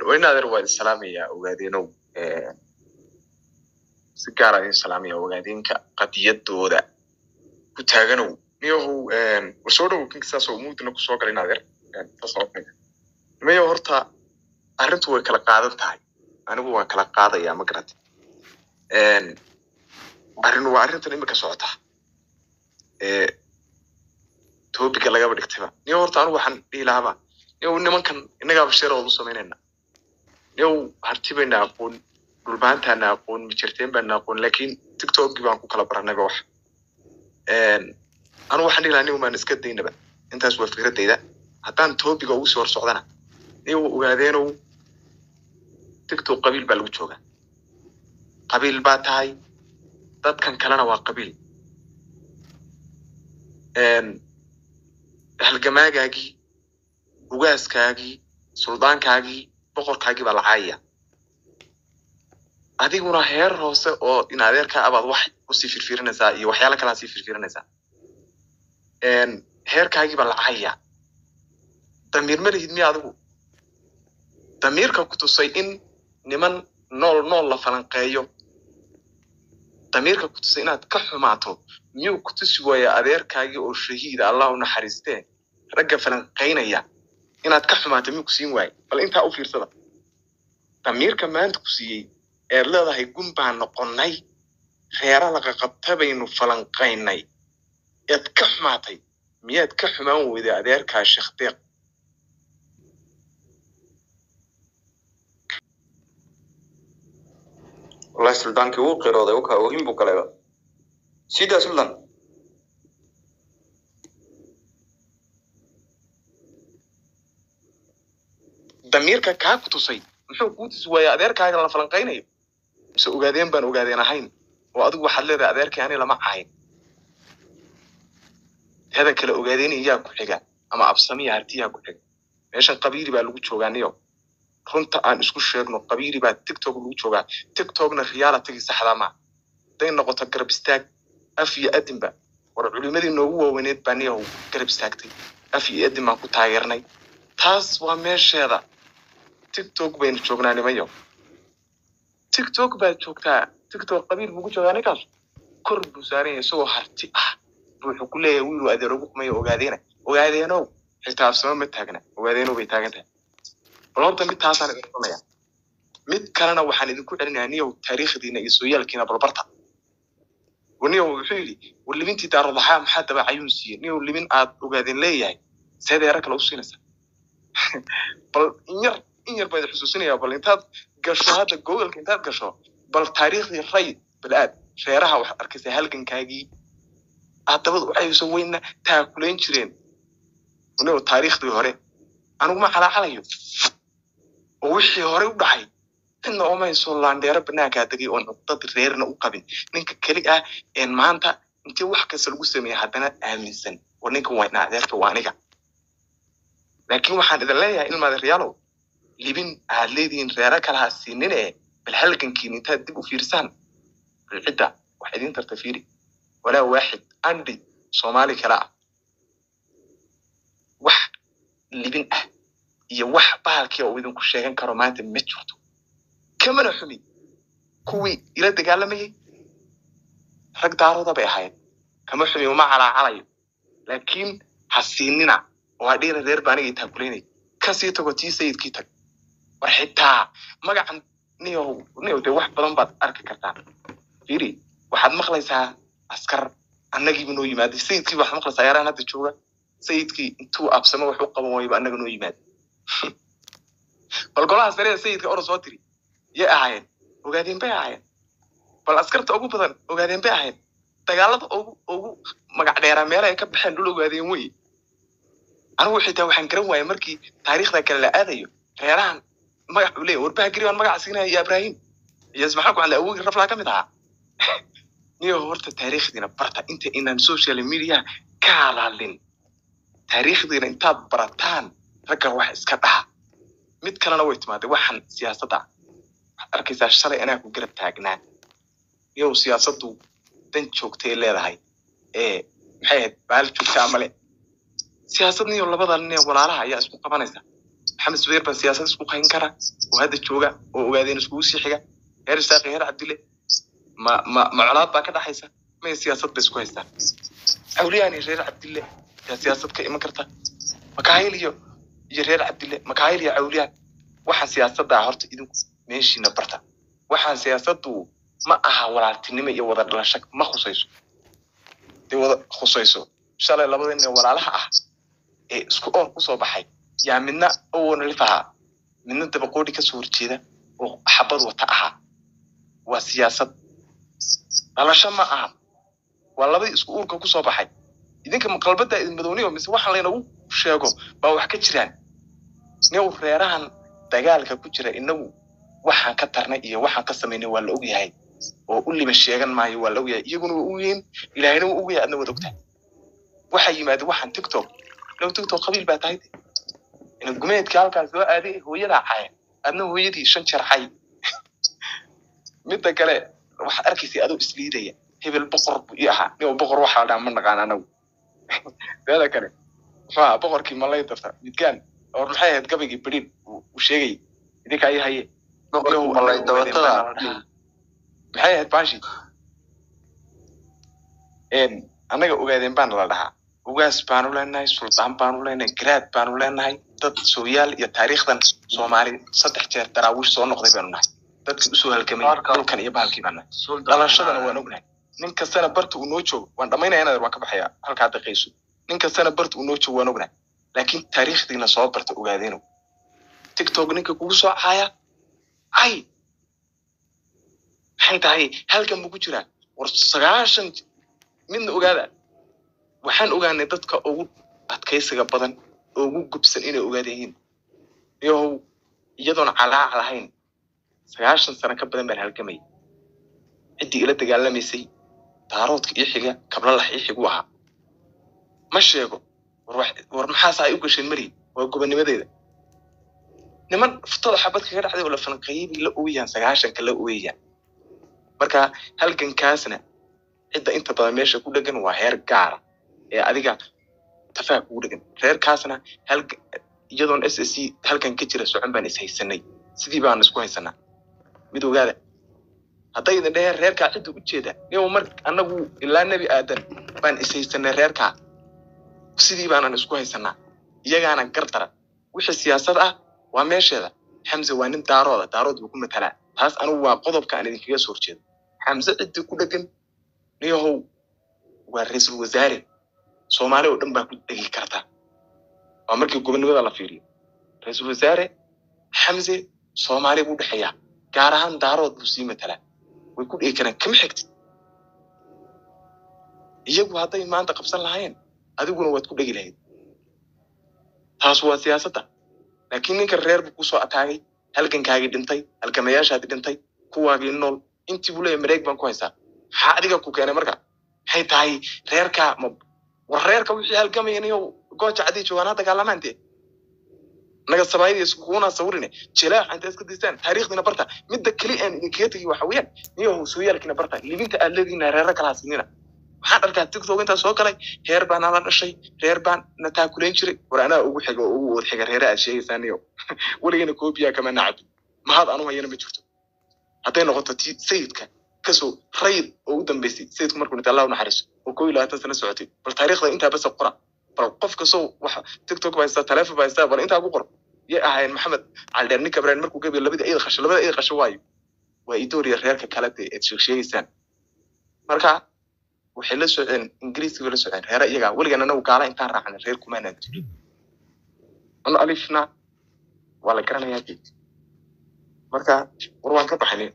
وين هذا الواد السلامية وقاعدينه سكارة السلامية وقاعدين كقضية دودا كتاجنو نيوه وصورة كينك ساسو موت إنك سوق علينا غير تصرف منه ما يهرتا أرنتو كلا قاعدة تاعي أنا هو كلا قاعدة يا مقرد أرنتو إنك سوتها توبي كلا قبل اكتبا نيوه أنا وحن إلهابا نيوه إنما كان إنك أبشر الله سميننا نيوه هرتبنا أقول قربانتها نقول مشرتين بنقول لكن تيك توك بانكو كلا برنا بوح أنا واحد اللي أنا وما نسكت دينا بقى أنت أسوأ فكرة ده حتى أنت هو بيجوا صور صعدنا وهذينو تيك توك قبيل بالوجوه قبيل باتاي ضد كان كلنا وقبيل هالجماعة جاجي وجاز كاجي سلطان كاجي بقر كاجي بالعاية adiguna heer hoose oo in adeerka abaad wax u sii firfirinaysaa iyo waxyaalo kale sii firfirinaysaa heerkaagi baa lacaya damiir ma lihid miya adigu damiirka ku tusay in niman nool la falanqeeyo damiirka ku tusay inaad ka xumaato miyuu ku tusi waaya adeerkaagi oo shahiid Allah u naxariistee ragga falanqeynaya inaad ka xumaato miyuu ku siin waay bal inta u fiirsada damiirka maanta ku siiyay leedahay gun baan noqonnay reera laga qabtabaynu falanqaynay eed ka xumaatay miyaad ka xumaan weyday adeerkaa sheekh deeq والله سلطان كي وقر هذا وهم بكلاه سيدا سلطان damiirka kaa ku tusay muxuu ku tus waaya adeerkaaga la falanqaynayo soo ogaadeen baan ogaadeen ahayn oo adigu waxaad leedahay adeerkii ani lama ahayn hada kale ogaadeen iyaa ku xiga ama absamiya hartiya ku xiga meeshan qabiili baa lagu joogaaniyo runta aan isku sheegno qabiili baa TikTok lagu joogaa TikTokna reality saxda ma day noqoto garab istaag af iyo adinba war culimadii noogu waaweyneed baan yahay garab istaagtay af iyo adin ma ku taageernay taas waa meesheeda TikTok baynu joognaa nimayo TikTok baa joogtaa TikTok qabiil buugu joogaa ninkaas kor buu saaran isagoo harti ah wuxuu ku leeyahay wiil adeer ugu kumay ogaadeeno xitaa afsama ma taagna ogaadeeno bay taagan tahay balorta mid taasaan idin qornaya mid kalena waxaan idinku celinayaa niyow taariikhdiina iyo sooyaalkiina balbarta waniyow wuxuu yidhi walibintii daaradaxaa maxaa daba cayuun siiyey niyow libin aad ogaadeen leeyahay seedeera kale u siinaysa bal in yar baad xusuusinayaa bal intaad gasho hadda Google intaad gasho bal taariikhdii ray bal aad reeraha wax arkaysa halgankaagii aadabad waxay soo weyna taakuleen jireen inuu taariikhdii hore anigu ma xalaalayo oo wixii hore u dhacay inna oo may soo laandeera banaanka dagay oo dad reerna u qabin ninka kali ah in maanta intii wax kasta lagu sameeyay haddana aaminsan oo ninka wayna adeerka waa aniga laakiin waxaan idin leeyahay in maadariyaalo libin aad leediin reera kala hasiinine bal halgankiin intaad dib u fiirsan cidda wax idin tartafiiri walaa waaxid andi Soomaali kala wax libin ah iyo wax baalkii oo idin ku sheegan karo maanta ma jirto kamana xumi kuwii ila dagaalamayay rag daarooda bay ahayd kama xumi uma calaacalayo laakiin hasiinina waa dheer reer baaniga taakuleynay kasii tago tii sayidkii tag war xitaa magacan niyow de wax badan baad arki kartaa fiiri waxaad maqlaysaa askar annagii noo yimaaday sayidkii waxaad maqlaysaa yaraan hadda jooga sayidkii intuu absamo wax u qaban waayba annaga noo yimaad bal golaha sare sayidka oro soo tiri yay ahaayeen ogaadeen bay ahaayeen bal askarta ugu badan ogaadeen bay ahaayeen dagaalada ugu magac dheeraa meelaha ay ka baxeen dhul ogaadeen wey anigu xitaa waxaan garan waayay markii taariikhda kale la aadayo reerahan magac u leeyahay warbaha gariban magac siinaya ya Ibrahim iyo ismaxaa ku cali awoogi raflaa kamid aha niyo horta taariikhdiina barta inta inaan social media ka hadalin taariikhdiina intaad barataan ragga wax iska dhaha mid kalena way timaaday waxan siyaasadda arkaysaa shalay anaa ku garab taagnaa niyo siyaasaddu dan joogtay leedahay maxay baal joogta amale siyaasadniyo labada nin walaalaha ayaa isku qabanaysa maxamed subayr baa siyaasad isku qayn kara oo hadda jooga oo ogaadeen isku sii xiga heer saaqi heer cabdille ma colaad baa ka dhaxaysa ma siyaasad bay isku haystaan awliyaani reer cabdille siyaasad ka iman karta makaayil iyo reer cabdille makaayil iyo awliyaan waxa siyaasadda horta idinku meeshiina barta waxa siyaasaddu ma aha walaaltinimo iyo wada dhalasho ma khusayso wada khusayso shalay labadeenna walaalaha ah ee isku oo ku soo baxay yaa midna oo nalifaha midna dabaqoodi ka soo horjeeda oo xabad wata aha waa siyaasad dhalasho ma aha waa labadii isku uurka ku soo baxay idinka maqalbada idin madowniyo mise waxa la inagu sheego baa wax ka jiraan niyow reerahan dagaalka ku jira inagu waxaan ka tarnay iyo waxaan ka sameynay waa la og yahay oo u lima sheegan maayo waa la og yahay iyaguna waa u yihiin ilaahayna waa og yahay adna wada ogtahay waxa yimaado waxaan tiktok qabiil baa tahay in gumeedka halkaas soo aaday hooyada cay adna hooyadii 5 jeer cay midda kale waxa arkaysay adoo isliidaya hebel boqor iyo aha niyo boqor waxa la ma naqaan anagu dada kale boqorkii malay darta midkaan oo maxay ahayd gabagii bariid uu sheegay idinka ay haye boqorkii malay dabatada maxay ahayd baashi anaga ogaadeen baan la dhahaa ugaas baan u leenahay sultaan baan u leenahay garaad baan u leenahay dad sooyaal iyo taariikhdan Soomaali 3 jeer daraawish soo noqday baan nahay dadka u soo halkamay dhulkan iyo baalkii baan nahay dhalashadana waan ognahay nin kastana barta uu noo joogo waan dhamaynayaa waan ka baxayaa halka daqiiqo nin kastana barta uu noo joogo waan ognahay laakiin taariikhdiina soo barta ogaadeeno tiktok ninka kugu soo caaya ay maxay tahay halkan buu ku jiraa war 9 midna ogaada waxaan ogaanay dadka ugu adkaysiga badan ugu gubsan inay ogaadeen iyadoon calaac lahayn 9 sano ka badan baan halkamay cidii ila dagaalamaysay daaroodka iyo xiga kabla la xiixigu aha ma sheego war maxaa ay u gashay mari waa gobanimadeeda niman futada xabad kaga dhacday oo la falanqeeyay la ooyaan 9 kala ooyaan marka halkan kaasna cidda inta badan meesha ku dhagan waa heer gaar ee adiga tafaaq ugu dhagan reer kaasna iyadoon SSC halkan ka jira socon baan is haysanay sidii baan isku haysanaa mid ogaada hadday idin dheer reerka cid u jeeda niyo mar anagu ilaa nabi aadan baan is haysanay reerka sidii baan isku haysanaa iyagaana gardara wixii siyaasad ah waa meesheeda Hamza waa nin daarood uu ku matala taas anu waa qodobka aan idin kaga soo horjeedo Hamza cid ku dhagan niyo waa ra'iisul wasaare Soomaali oo dhan baa ku dhigi karta waa markii gobonimada la fiiriyo ra'iisul wasaare Hamza Soomaali buu dhaxaya gaar ahaan daarood buu sii matala way ku dhigi karaan kama xigtid iyagu hadday maanta qabsan lahayn adiguna waad ku dhigi lahayd taas waa siyaasadda laakiin ninka reer buu ku soo ataagay halgankaagii dhintay halgamayaashaadii dhintay kuwaagii nool intii buu leeyahay mareeg baan ku haysaa maxaa adiga ku keenay marka maxay tahay reerka war reerka wixii halgamaynayo gooja cadii joogaan dagaalamaante naga sabaayay iskuuna sawirine jilaa inta iska distaan taariikhdina barta midda kali aan idinkaga tagi waxa weeyaan niyo sooyaalkina barta libinta aad leedina reer kala hasinina waxaan arkaa tiktok inta soo galay heer baan la dhashay reer baan na taakuleen jiray war anaa ugu xigo ugu wad xiga reer aad sheegaysaniyo waligeena koobiya kama nacab mahad anu hayna ma jirto haday noqoto sayidka kasoo rayd oo u dambeysay sayidku markuu inta Allah u naxariiso oo 12 sano socotay bal taariikhda inta bas qora bal qof kasoo waxa tiktok baa isa telefoon baa isa bal inta ku qor ya ahayn maxamed caldeerni kabraan markuu gabi labada ay qasho waayo waa idooriya reerka kala ee sheegaysaan marka waxay la socdeen ingiriisiga la socdeen reer iyaga waligeena anagu gaala intaan raacnay reer kumaana tiri ana alifna wala garanayaa marka war waan ka baxnay